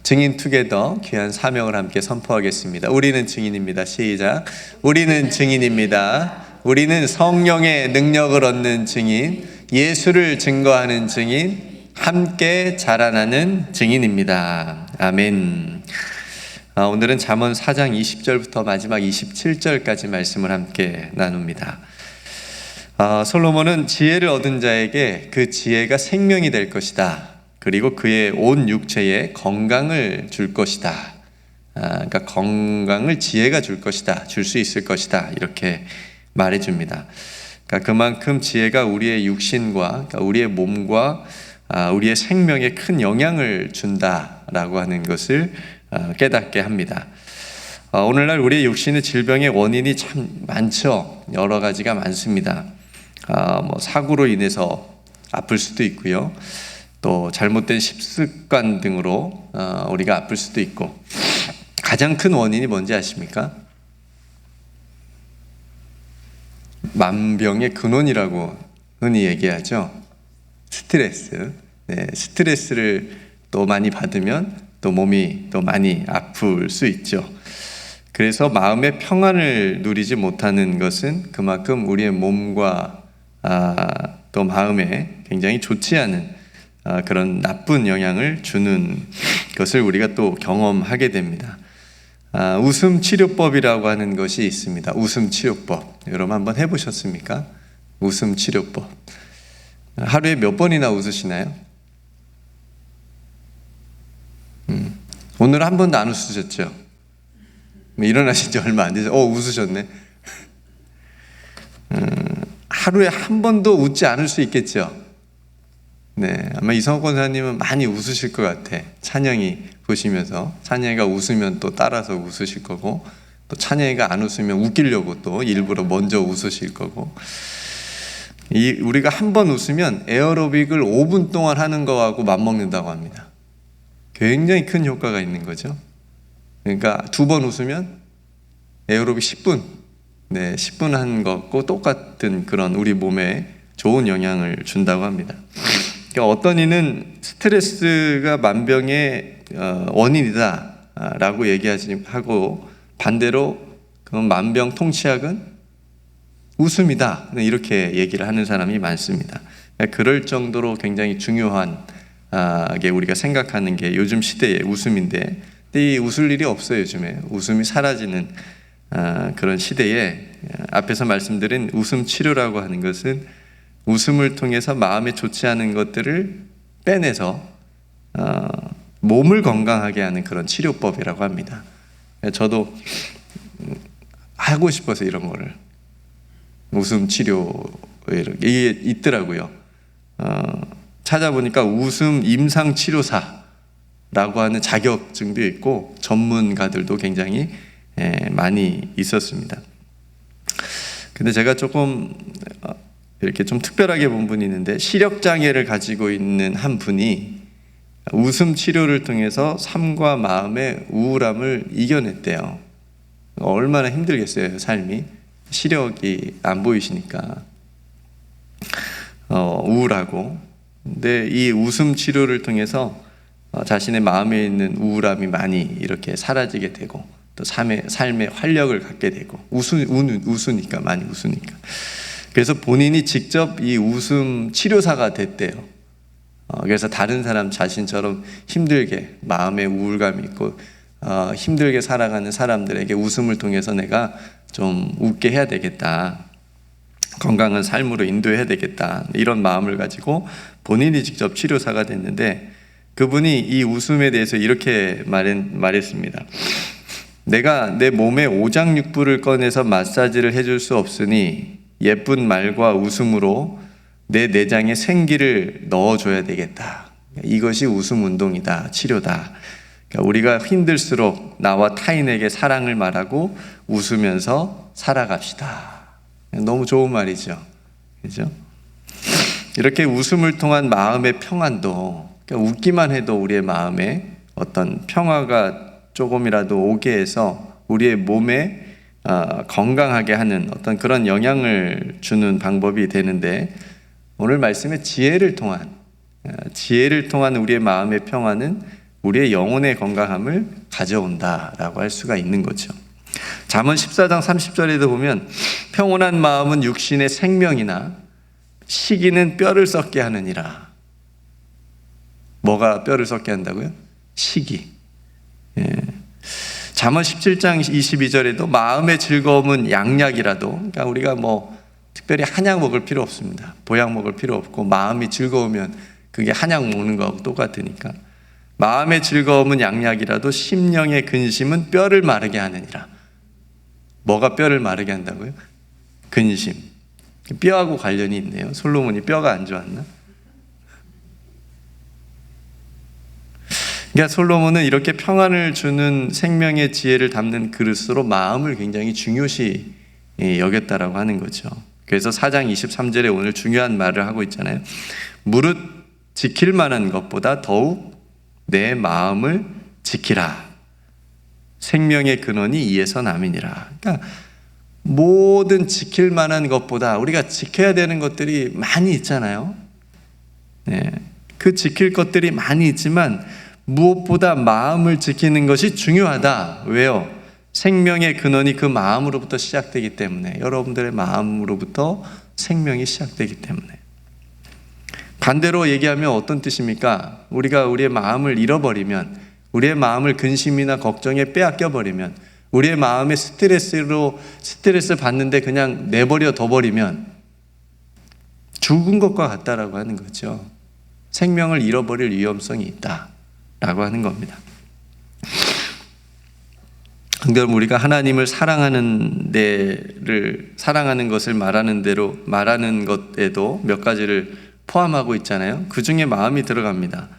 증인 투게더 귀한 사명을 함께 선포하겠습니다. 우리는 증인입니다. 시작. 우리는 증인입니다. 우리는 성령의 능력을 얻는 증인, 예수를 증거하는 증인, 함께 자라나는 증인입니다. 아멘. 오늘은 잠언 4장 20절부터 마지막 27절까지 말씀을 함께 나눕니다. 솔로몬은 지혜를 얻은 자에게 그 지혜가 생명이 될 것이다. 그리고 그의 온 육체에 건강을 줄 것이다. 그러니까 건강을 지혜가 줄 것이다. 줄 수 있을 것이다. 이렇게 말해줍니다. 그러니까 그만큼 지혜가 우리의 육신과, 그러니까 우리의 몸과 우리의 생명에 큰 영향을 준다라고 하는 것을 깨닫게 합니다. 오늘날 우리의 육신의 질병의 원인이 참 많죠. 여러 가지가 많습니다. 사고로 인해서 아플 수도 있고요. 또 잘못된 식습관 등으로 우리가 아플 수도 있고, 가장 큰 원인이 뭔지 아십니까? 만병의 근원이라고 흔히 얘기하죠. 스트레스. 스트레스를 또 많이 받으면 또 몸이 또 많이 아플 수 있죠. 그래서 마음의 평안을 누리지 못하는 것은 그만큼 우리의 몸과 또 마음에 굉장히 좋지 않은 그런 나쁜 영향을 주는 것을 우리가 또 경험하게 됩니다. 웃음 치료법이라고 하는 것이 있습니다. 웃음 치료법. 여러분 한번 해보셨습니까? 웃음 치료법. 하루에 몇 번이나 웃으시나요? 오늘 한 번도 안 웃으셨죠? 일어나신 지 얼마 안 되죠? 웃으셨네. 하루에 한 번도 웃지 않을 수 있겠죠? 아마 이성호 권사님은 많이 웃으실 것 같아. 찬영이 보시면서. 찬영이가 웃으면 또 따라서 웃으실 거고, 또 찬영이가 안 웃으면 웃기려고 또 일부러 먼저 웃으실 거고. 우리가 한 번 웃으면 에어로빅을 5분 동안 하는 거하고 맞먹는다고 합니다. 굉장히 큰 효과가 있는 거죠. 그러니까 2번 웃으면 에어로빅 10분, 10분 하는 것과 똑같은 그런 우리 몸에 좋은 영향을 준다고 합니다. 그러니까 어떤 이는 스트레스가 만병의 원인이다 라고 얘기하고, 반대로 그럼 만병통치약은 웃음이다 이렇게 얘기를 하는 사람이 많습니다. 그럴 정도로 굉장히 중요한 게 우리가 생각하는 게 요즘 시대의 웃음인데, 이 웃을 일이 없어요. 요즘에 웃음이 사라지는 그런 시대에 앞에서 말씀드린 웃음 치료라고 하는 것은 웃음을 통해서 마음에 좋지 않은 것들을 빼내서 몸을 건강하게 하는 그런 치료법이라고 합니다. 저도 하고 싶어서 이런 거를, 웃음 치료 이게 있더라고요. 찾아보니까 웃음 임상 치료사라고 하는 자격증도 있고 전문가들도 굉장히 많이 있었습니다. 근데 제가 조금 이렇게 좀 특별하게 본 분이 있는데, 시력장애를 가지고 있는 한 분이 웃음 치료를 통해서 삶과 마음의 우울함을 이겨냈대요. 얼마나 힘들겠어요, 삶이. 시력이 안 보이시니까 우울하고. 근데 이 웃음 치료를 통해서 자신의 마음에 있는 우울함이 많이 이렇게 사라지게 되고, 또 삶의 활력을 갖게 되고, 웃으니까, 많이 웃으니까. 그래서 본인이 직접 이 웃음 치료사가 됐대요. 그래서 다른 사람 자신처럼 힘들게 마음에 우울감이 있고 힘들게 살아가는 사람들에게 웃음을 통해서 내가 좀 웃게 해야 되겠다, 건강한 삶으로 인도해야 되겠다, 이런 마음을 가지고 본인이 직접 치료사가 됐는데, 그분이 이 웃음에 대해서 이렇게 말했습니다. 내가 내 몸에 오장육부를 꺼내서 마사지를 해줄 수 없으니 예쁜 말과 웃음으로 내 내장에 생기를 넣어줘야 되겠다. 이것이 웃음 운동이다, 치료다. 그러니까 우리가 힘들수록 나와 타인에게 사랑을 말하고 웃으면서 살아갑시다. 너무 좋은 말이죠. 그죠? 이렇게 웃음을 통한 마음의 평안도, 그러니까 웃기만 해도 우리의 마음에 어떤 평화가 조금이라도 오게 해서 우리의 몸에 건강하게 하는 어떤 그런 영향을 주는 방법이 되는데, 오늘 말씀의 지혜를 통한 우리의 마음의 평화는 우리의 영혼의 건강함을 가져온다라고 할 수가 있는 거죠. 잠언 14장 30절에도 보면 평온한 마음은 육신의 생명이나 시기는 뼈를 썩게 하느니라. 뭐가 뼈를 썩게 한다고요? 시기. 잠언 17장 22절에도 마음의 즐거움은 양약이라도, 그러니까 우리가 뭐 특별히 한약 먹을 필요 없습니다. 보약 먹을 필요 없고 마음이 즐거우면 그게 한약 먹는 거하고 똑같으니까 마음의 즐거움은 양약이라도 심령의 근심은 뼈를 마르게 하느니라. 뭐가 뼈를 마르게 한다고요? 근심. 뼈하고 관련이 있네요. 솔로몬이 뼈가 안 좋았나? 그러니까 솔로몬은 이렇게 평안을 주는 생명의 지혜를 담는 그릇으로 마음을 굉장히 중요시 여겼다라고 하는 거죠. 그래서 4장 23절에 오늘 중요한 말을 하고 있잖아요. 무릇 지킬 만한 것보다 더욱 내 마음을 지키라. 생명의 근원이 이에서 남이니라. 그러니까 모든 지킬 만한 것보다 우리가 지켜야 되는 것들이 많이 있잖아요. 네. 그 지킬 것들이 많이 있지만 무엇보다 마음을 지키는 것이 중요하다. 왜요? 생명의 근원이 그 마음으로부터 시작되기 때문에, 여러분들의 마음으로부터 생명이 시작되기 때문에. 반대로 얘기하면 어떤 뜻입니까? 우리가 우리의 마음을 잃어버리면, 우리의 마음을 근심이나 걱정에 빼앗겨버리면, 우리의 마음에 스트레스 받는데 그냥 내버려 둬버리면 죽은 것과 같다라고 하는 거죠. 생명을 잃어버릴 위험성이 있다라고 하는 겁니다. 그럼 우리가 하나님을 사랑하는 것을 말하는 것에도 몇 가지를 포함하고 있잖아요. 그 중에 마음이 들어갑니다.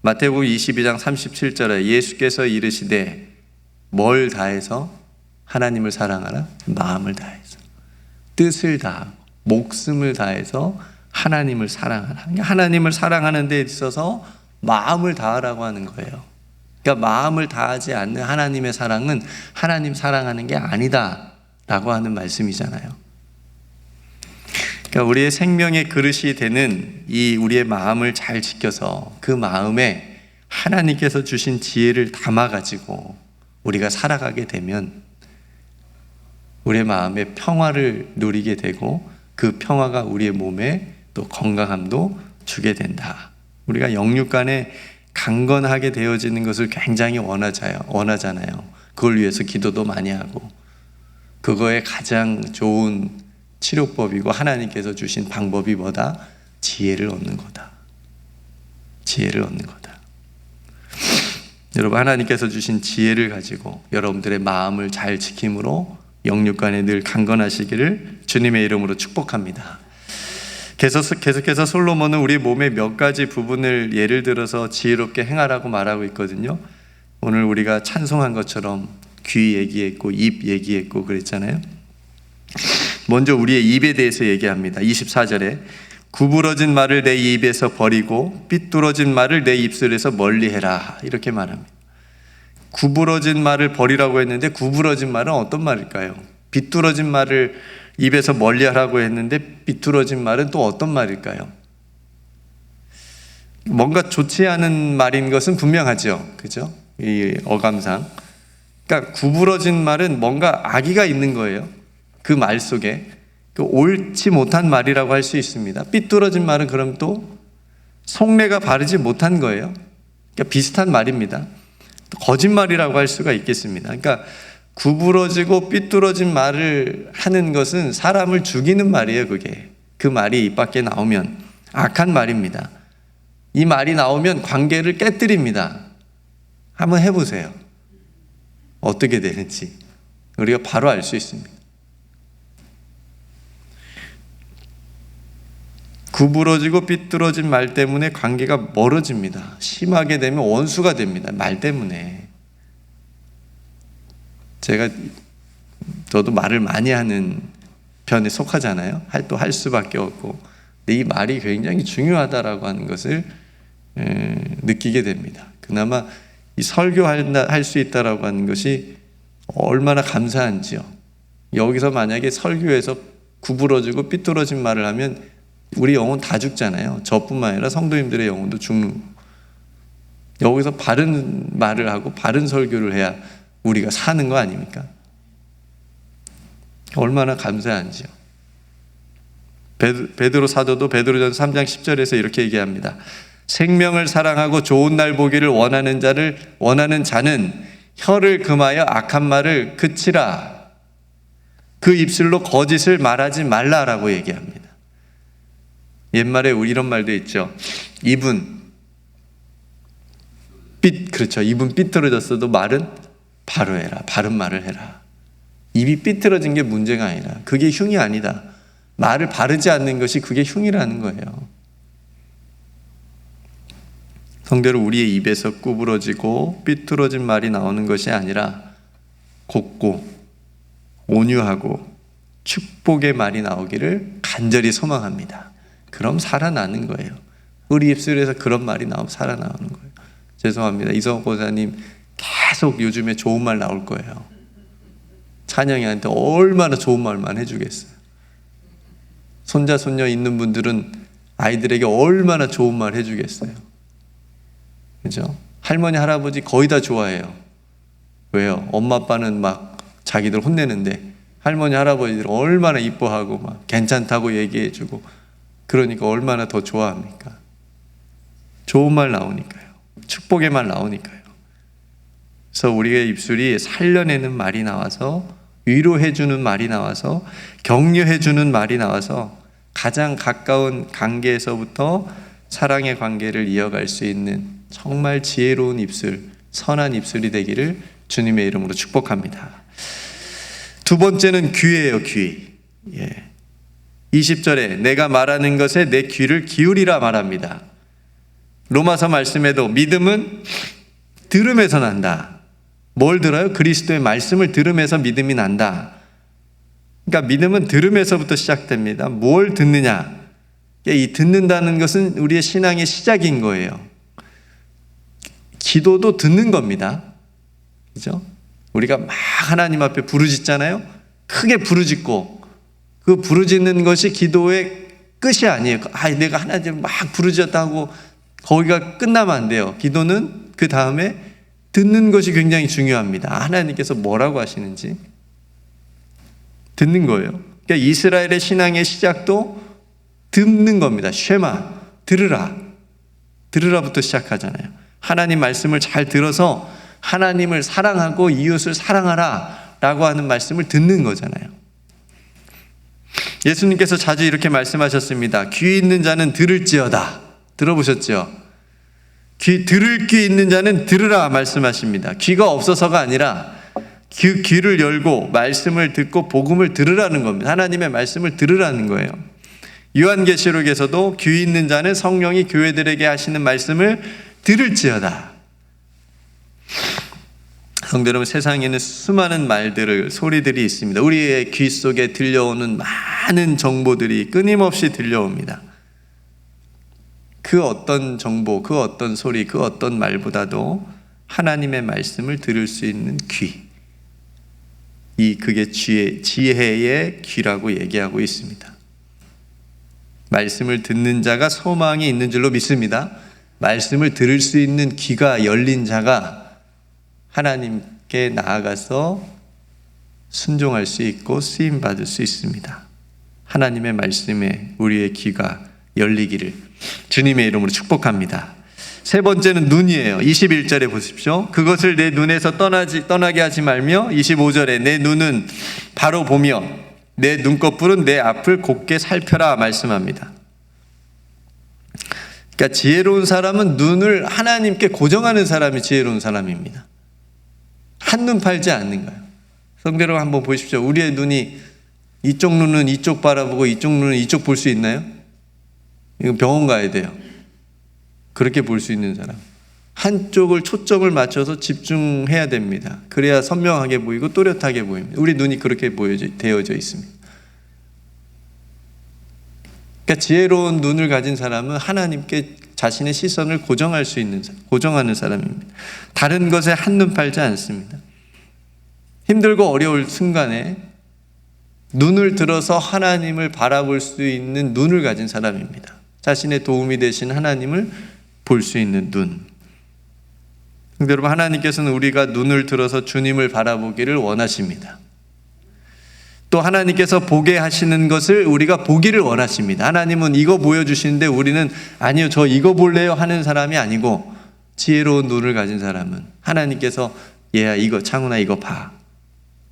마태복음 22장 37절에 예수께서 이르시되 뭘 다해서 하나님을 사랑하라? 마음을 다해서, 뜻을 다하고 목숨을 다해서 하나님을 사랑하라. 그러니까 하나님을 사랑하는 데 있어서 마음을 다하라고 하는 거예요. 그러니까 마음을 다하지 않는 하나님의 사랑은 하나님 사랑하는 게 아니다 라고 하는 말씀이잖아요. 그러니까 우리의 생명의 그릇이 되는 이 우리의 마음을 잘 지켜서 그 마음에 하나님께서 주신 지혜를 담아가지고 우리가 살아가게 되면 우리의 마음에 평화를 누리게 되고 그 평화가 우리의 몸에 또 건강함도 주게 된다. 우리가 영육간에 강건하게 되어지는 것을 굉장히 원하잖아요. 그걸 위해서 기도도 많이 하고 그거에 가장 좋은 치료법이고 하나님께서 주신 방법이 뭐다? 지혜를 얻는 거다. 지혜를 얻는 거다. 여러분, 하나님께서 주신 지혜를 가지고 여러분들의 마음을 잘 지킴으로 영육간에 늘 강건하시기를 주님의 이름으로 축복합니다. 계속해서 솔로몬은 우리 몸의 몇 가지 부분을 예를 들어서 지혜롭게 행하라고 말하고 있거든요. 오늘 우리가 찬송한 것처럼 귀 얘기했고 입 얘기했고 그랬잖아요. 먼저 우리의 입에 대해서 얘기합니다. 24절에 구부러진 말을 내 입에서 버리고 삐뚤어진 말을 내 입술에서 멀리해라 이렇게 말합니다. 구부러진 말을 버리라고 했는데 구부러진 말은 어떤 말일까요? 삐뚤어진 말을 입에서 멀리하라고 했는데 삐뚤어진 말은 또 어떤 말일까요? 뭔가 좋지 않은 말인 것은 분명하죠. 그죠? 이 어감상. 그러니까 구부러진 말은 뭔가 악의가 있는 거예요. 그 말 속에. 옳지 못한 말이라고 할 수 있습니다. 삐뚤어진 말은 그럼 또 속내가 바르지 못한 거예요. 그러니까 비슷한 말입니다. 거짓말이라고 할 수가 있겠습니다. 그러니까 구부러지고 삐뚤어진 말을 하는 것은 사람을 죽이는 말이에요. 그게 그 말이 입 밖에 나오면 악한 말입니다. 이 말이 나오면 관계를 깨뜨립니다. 한번 해보세요. 어떻게 되는지 우리가 바로 알 수 있습니다. 구부러지고 삐뚤어진 말 때문에 관계가 멀어집니다. 심하게 되면 원수가 됩니다. 말 때문에. 저도 말을 많이 하는 편에 속하잖아요. 또 할 수밖에 없고. 근데 이 말이 굉장히 중요하다라고 하는 것을 느끼게 됩니다. 그나마 이 설교할 수 있다라고 하는 것이 얼마나 감사한지요. 여기서 만약에 설교에서 구부러지고 삐뚤어진 말을 하면 우리 영혼 다 죽잖아요. 저뿐만 아니라 성도님들의 영혼도 죽는. 여기서 바른 말을 하고 바른 설교를 해야 우리가 사는 거 아닙니까? 얼마나 감사한지요. 베드로 사도도 베드로전서 3장 10절에서 이렇게 얘기합니다. 생명을 사랑하고 좋은 날 보기를 원하는 자는 혀를 금하여 악한 말을 그치라. 그 입술로 거짓을 말하지 말라라고 얘기합니다. 옛말에 우리 이런 말도 있죠. 입은 삐뚤어졌어도 말은 바로 해라. 바른 말을 해라. 입이 삐뚤어진 게 문제가 아니라 그게 흉이 아니다. 말을 바르지 않는 것이 그게 흉이라는 거예요. 성대로 우리의 입에서 구부러지고 삐뚤어진 말이 나오는 것이 아니라 곱고 온유하고 축복의 말이 나오기를 간절히 소망합니다. 그럼 살아나는 거예요. 우리 입술에서 그런 말이 나오면 살아나오는 거예요. 죄송합니다. 이성호 권사님 계속 요즘에 좋은 말 나올 거예요. 찬영이한테 얼마나 좋은 말만 해주겠어요. 손자 손녀 있는 분들은 아이들에게 얼마나 좋은 말 해주겠어요. 그죠? 할머니 할아버지 거의 다 좋아해요. 왜요? 엄마 아빠는 막 자기들 혼내는데 할머니 할아버지들 얼마나 이뻐하고 막 괜찮다고 얘기해주고 그러니까 얼마나 더 좋아합니까? 좋은 말 나오니까요. 축복의 말 나오니까요. 그래서 우리의 입술이 살려내는 말이 나와서 위로해주는 말이 나와서 격려해주는 말이 나와서 가장 가까운 관계에서부터 사랑의 관계를 이어갈 수 있는 정말 지혜로운 입술, 선한 입술이 되기를 주님의 이름으로 축복합니다. 두 번째는 귀예요, 귀. 20절에 내가 말하는 것에 내 귀를 기울이라 말합니다. 로마서 말씀에도 믿음은 들음에서 난다. 뭘 들어요? 그리스도의 말씀을 들으면서 믿음이 난다. 그러니까 믿음은 들음에서부터 시작됩니다. 뭘 듣느냐? 이 듣는다는 것은 우리의 신앙의 시작인 거예요. 기도도 듣는 겁니다. 그죠? 우리가 막 하나님 앞에 부르짖잖아요. 크게 부르짖고 그 부르짖는 것이 기도의 끝이 아니에요. 내가 하나님 막 부르짖었다 하고 거기가 끝나면 안 돼요. 기도는 그 다음에 듣는 것이 굉장히 중요합니다. 하나님께서 뭐라고 하시는지 듣는 거예요. 그러니까 이스라엘의 신앙의 시작도 듣는 겁니다. 쉐마, 들으라부터 시작하잖아요. 하나님 말씀을 잘 들어서 하나님을 사랑하고 이웃을 사랑하라 라고 하는 말씀을 듣는 거잖아요. 예수님께서 자주 이렇게 말씀하셨습니다. 귀 있는 자는 들을지어다. 들어보셨죠? 들을 귀 있는 자는 들으라 말씀하십니다. 귀가 없어서가 아니라 그 귀를 열고 말씀을 듣고 복음을 들으라는 겁니다. 하나님의 말씀을 들으라는 거예요. 요한계시록에서도 귀 있는 자는 성령이 교회들에게 하시는 말씀을 들을지어다. 성도 여러분, 세상에는 수많은 소리들이 있습니다. 우리의 귀 속에 들려오는 많은 정보들이 끊임없이 들려옵니다. 그 어떤 정보, 그 어떤 소리, 그 어떤 말보다도 하나님의 말씀을 들을 수 있는 귀, 그게 지혜의 귀라고 얘기하고 있습니다. 말씀을 듣는 자가 소망이 있는 줄로 믿습니다. 말씀을 들을 수 있는 귀가 열린 자가 하나님께 나아가서 순종할 수 있고 쓰임받을 수 있습니다. 하나님의 말씀에 우리의 귀가 열리기를 주님의 이름으로 축복합니다. 세 번째는 눈이에요. 21절에 보십시오. 그것을 내 눈에서 떠나게 하지 말며 25절에 내 눈은 바로 보며 내 눈꺼풀은 내 앞을 곱게 살펴라 말씀합니다. 그러니까 지혜로운 사람은 눈을 하나님께 고정하는 사람이 지혜로운 사람입니다. 한눈 팔지 않는 거예요. 성도 여러분 한번 보십시오. 우리의 눈이 이쪽 눈은 이쪽 바라보고 이쪽 눈은 이쪽 볼 수 있나요? 이건 병원 가야 돼요. 그렇게 볼 수 있는 사람. 한쪽을 초점을 맞춰서 집중해야 됩니다. 그래야 선명하게 보이고 또렷하게 보입니다. 우리 눈이 그렇게 되어져 있습니다. 그러니까 지혜로운 눈을 가진 사람은 하나님께 자신의 시선을 고정하는 사람입니다. 다른 것에 한눈 팔지 않습니다. 힘들고 어려울 순간에 눈을 들어서 하나님을 바라볼 수 있는 눈을 가진 사람입니다. 자신의 도움이 되신 하나님을 볼 수 있는 눈. 여러분, 하나님께서는 우리가 눈을 들어서 주님을 바라보기를 원하십니다. 또 하나님께서 보게 하시는 것을 우리가 보기를 원하십니다. 하나님은 이거 보여주시는데 우리는 아니요, 저 이거 볼래요 하는 사람이 아니고, 지혜로운 눈을 가진 사람은 하나님께서 얘야, 이거 창훈아, 이거 봐,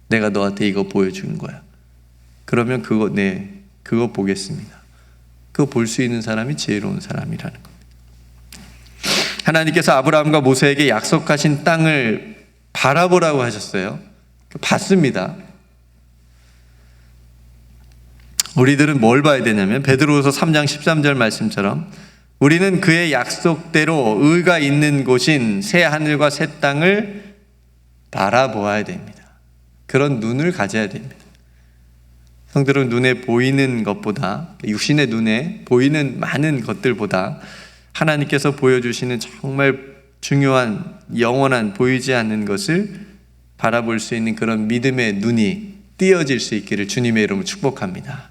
내가 너한테 이거 보여주는 거야. 그러면 그거 보겠습니다. 그거 볼 수 있는 사람이 지혜로운 사람이라는 겁니다. 하나님께서 아브라함과 모세에게 약속하신 땅을 바라보라고 하셨어요. 봤습니다. 우리들은 뭘 봐야 되냐면 베드로후서 3장 13절 말씀처럼 우리는 그의 약속대로 의가 있는 곳인 새 하늘과 새 땅을 바라보아야 됩니다. 그런 눈을 가져야 됩니다. 성도들은 눈에 보이는 것보다, 육신의 눈에 보이는 많은 것들보다 하나님께서 보여주시는 정말 중요한 영원한 보이지 않는 것을 바라볼 수 있는 그런 믿음의 눈이 띄어질 수 있기를 주님의 이름으로 축복합니다.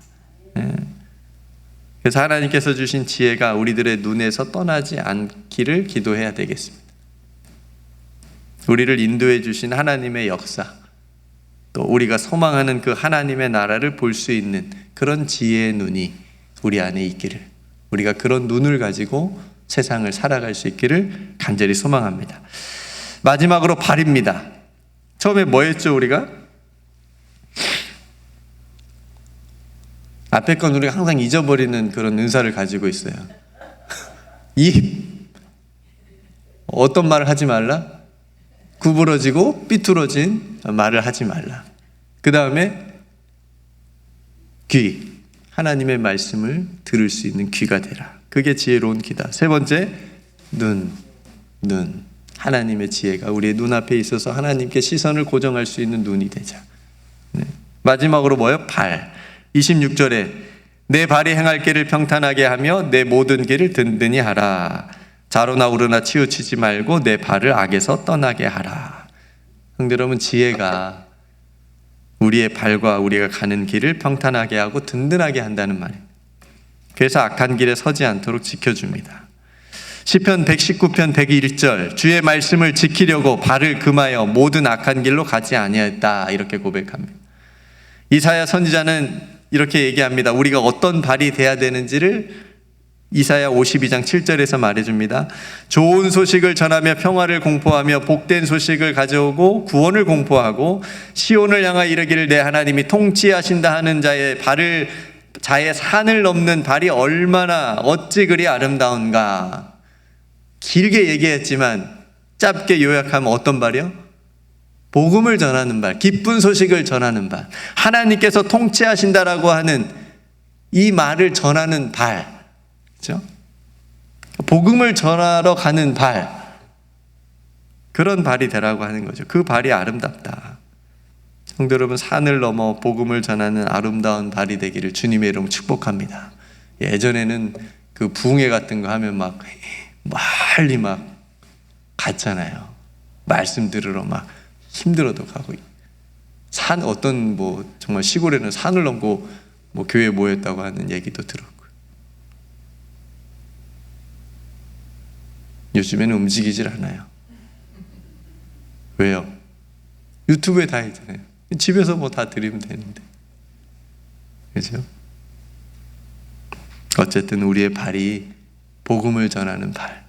그래서 하나님께서 주신 지혜가 우리들의 눈에서 떠나지 않기를 기도해야 되겠습니다. 우리를 인도해 주신 하나님의 역사, 또 우리가 소망하는 그 하나님의 나라를 볼 수 있는 그런 지혜의 눈이 우리 안에 있기를, 우리가 그런 눈을 가지고 세상을 살아갈 수 있기를 간절히 소망합니다. 마지막으로 발입니다. 처음에 뭐 했죠, 우리가? 앞에 건 우리가 항상 잊어버리는 그런 은사를 가지고 있어요. 입. 어떤 말을 하지 말라? 구부러지고 삐뚤어진 말을 하지 말라. 그 다음에 귀. 하나님의 말씀을 들을 수 있는 귀가 되라. 그게 지혜로운 귀다. 세 번째, 눈. 하나님의 지혜가 우리의 눈앞에 있어서 하나님께 시선을 고정할 수 있는 눈이 되자. 마지막으로 뭐예요? 발. 26절에 내 발이 행할 길을 평탄하게 하며 내 모든 길을 든든히 하라. 좌로나 우로나 치우치지 말고 내 발을 악에서 떠나게 하라. 형제 여러분, 지혜가 우리의 발과 우리가 가는 길을 평탄하게 하고 든든하게 한다는 말이에요. 그래서 악한 길에 서지 않도록 지켜줍니다. 시편 119편 101절 주의 말씀을 지키려고 발을 금하여 모든 악한 길로 가지 아니하였다, 이렇게 고백합니다. 이사야 선지자는 이렇게 얘기합니다. 우리가 어떤 발이 돼야 되는지를 이사야 52장 7절에서 말해줍니다. 좋은 소식을 전하며 평화를 공포하며 복된 소식을 가져오고 구원을 공포하고 시온을 향하여 이르기를 내 하나님이 통치하신다 하는 자의 산을 넘는 발이 얼마나 어찌 그리 아름다운가. 길게 얘기했지만 짧게 요약하면 어떤 발이요? 복음을 전하는 발, 기쁜 소식을 전하는 발, 하나님께서 통치하신다라고 하는 이 말을 전하는 발, 그렇죠? 복음을 전하러 가는 발, 그런 발이 되라고 하는 거죠. 그 발이 아름답다. 성도 여러분, 산을 넘어 복음을 전하는 아름다운 발이 되기를 주님의 이름으로 축복합니다. 예전에는 그 부흥회 같은 거 하면 막 멀리 막 갔잖아요. 말씀 들으러 막 힘들어도 가고, 산 어떤 정말 시골에는 산을 넘고 교회에 모였다고 하는 얘기도 들었고요. 요즘에는 움직이질 않아요. 왜요? 유튜브에 다 있잖아요. 집에서 다 드리면 되는데, 그렇죠? 어쨌든 우리의 발이 복음을 전하는 발,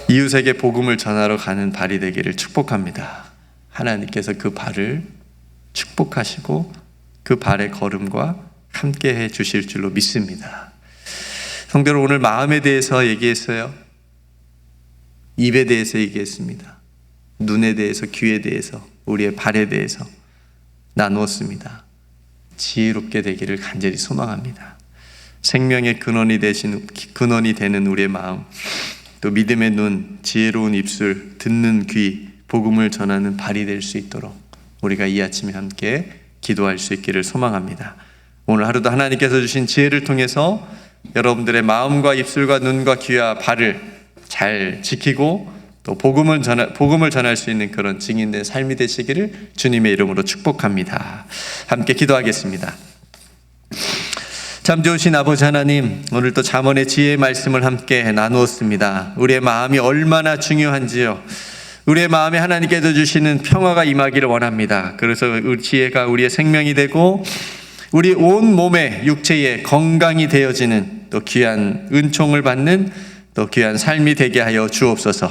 이웃에게 복음을 전하러 가는 발이 되기를 축복합니다. 하나님께서 그 발을 축복하시고 그 발의 걸음과 함께 해 주실 줄로 믿습니다. 성도들, 오늘 마음에 대해서 얘기했어요. 입에 대해서 얘기했습니다. 눈에 대해서, 귀에 대해서, 우리의 발에 대해서 나누었습니다. 지혜롭게 되기를 간절히 소망합니다. 생명의 근원이 되는 우리의 마음, 또 믿음의 눈, 지혜로운 입술, 듣는 귀, 복음을 전하는 발이 될 수 있도록 우리가 이 아침에 함께 기도할 수 있기를 소망합니다. 오늘 하루도 하나님께서 주신 지혜를 통해서 여러분들의 마음과 입술과 눈과 귀와 발을 잘 지키고 또 복음을 전할 수 있는 그런 증인된 삶이 되시기를 주님의 이름으로 축복합니다. 함께 기도하겠습니다. 참 좋으신 아버지 하나님, 오늘 또 잠언의 지혜의 말씀을 함께 나누었습니다. 우리의 마음이 얼마나 중요한지요. 우리의 마음에 하나님께서 주시는 평화가 임하기를 원합니다. 그래서 우리 지혜가 우리의 생명이 되고 우리 온 몸의 육체의 건강이 되어지는 또 귀한 은총을 받는 또 귀한 삶이 되게 하여 주옵소서.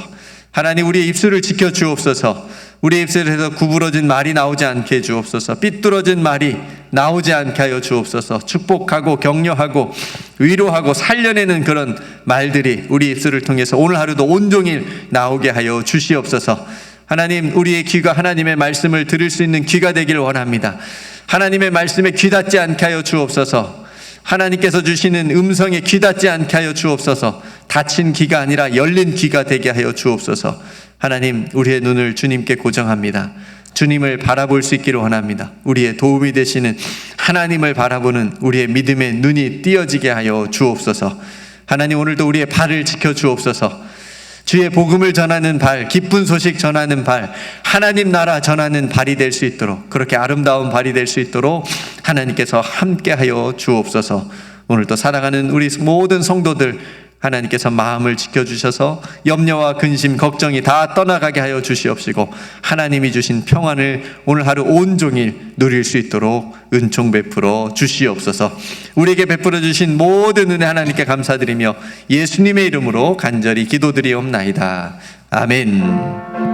하나님, 우리의 입술을 지켜 주옵소서. 우리의 입술에서 구부러진 말이 나오지 않게 해 주옵소서. 삐뚤어진 말이 나오지 않게 하여 주옵소서. 축복하고 격려하고 위로하고 살려내는 그런 말들이 우리 입술을 통해서 오늘 하루도 온종일 나오게 하여 주시옵소서. 하나님, 우리의 귀가 하나님의 말씀을 들을 수 있는 귀가 되기를 원합니다. 하나님의 말씀에 귀 닫지 않게 하여 주옵소서. 하나님께서 주시는 음성에 귀 닫지 않게 하여 주옵소서. 닫힌 귀가 아니라 열린 귀가 되게 하여 주옵소서. 하나님, 우리의 눈을 주님께 고정합니다. 주님을 바라볼 수 있기를 원합니다. 우리의 도움이 되시는 하나님을 바라보는 우리의 믿음의 눈이 띄어지게 하여 주옵소서. 하나님, 오늘도 우리의 발을 지켜 주옵소서. 주의 복음을 전하는 발, 기쁜 소식 전하는 발, 하나님 나라 전하는 발이 될 수 있도록, 그렇게 아름다운 발이 될 수 있도록 하나님께서 함께하여 주옵소서. 오늘도 사랑하는 우리 모든 성도들 하나님께서 마음을 지켜주셔서 염려와 근심, 걱정이 다 떠나가게 하여 주시옵시고 하나님이 주신 평안을 오늘 하루 온종일 누릴 수 있도록 은총 베풀어 주시옵소서. 우리에게 베풀어 주신 모든 은혜 하나님께 감사드리며 예수님의 이름으로 간절히 기도드리옵나이다. 아멘.